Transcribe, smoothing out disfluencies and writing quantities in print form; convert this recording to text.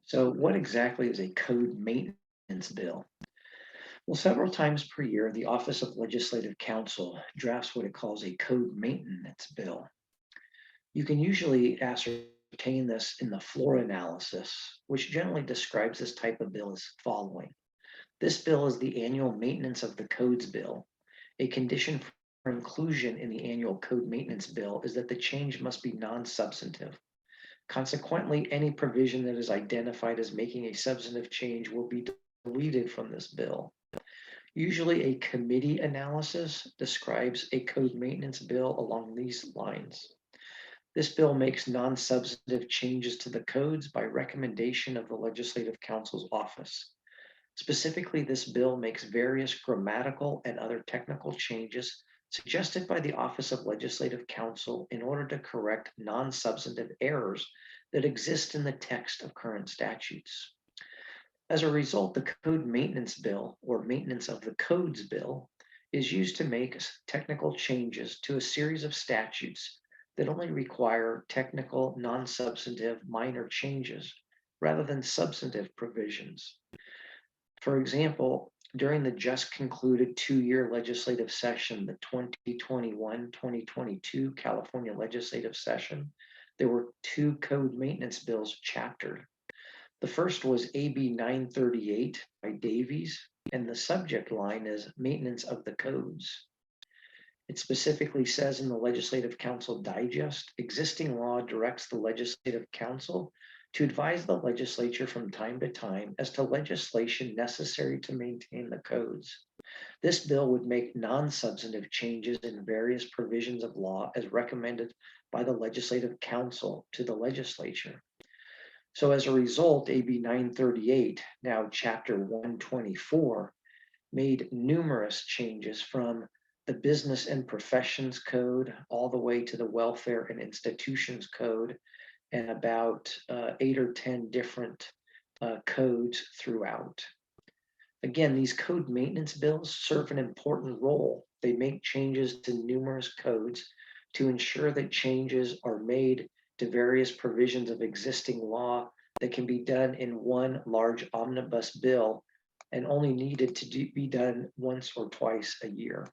So, what exactly is a code maintenance bill? Well, several times per year, the Office of Legislative Counsel drafts what it calls a code maintenance bill. You can usually ascertain this in the floor analysis, which generally describes this type of bill as following. This bill is the annual maintenance of the codes bill. A condition for inclusion in the annual code maintenance bill is that the change must be non-substantive. Consequently, any provision that is identified as making a substantive change will be deleted from this bill. Usually, a committee analysis describes a code maintenance bill along these lines. This bill makes non-substantive changes to the codes by recommendation of the Legislative Council's office. Specifically, this bill makes various grammatical and other technical changes suggested by the Office of Legislative Counsel in order to correct non-substantive errors that exist in the text of current statutes. As a result, the Code Maintenance Bill, or Maintenance of the Codes Bill, is used to make technical changes to a series of statutes that only require technical, non-substantive, minor changes rather than substantive provisions. For example, during the just concluded two-year legislative session, the 2021-2022 California Legislative Session, there were two code maintenance bills chaptered. The first was AB 938 by Davies, and the subject line is Maintenance of the Codes. It specifically says in the Legislative Council Digest, existing law directs the Legislative Council to advise the legislature from time to time as to legislation necessary to maintain the codes. This bill would make non-substantive changes in various provisions of law as recommended by the Legislative Council to the legislature. So as a result, AB 938, now Chapter 124, made numerous changes from the Business and Professions Code all the way to the Welfare and Institutions Code, and about 8 or 10 different codes throughout. Again, these code maintenance bills serve an important role. They make changes to numerous codes to ensure that changes are made to various provisions of existing law that can be done in one large omnibus bill and only needed to be done once or twice a year.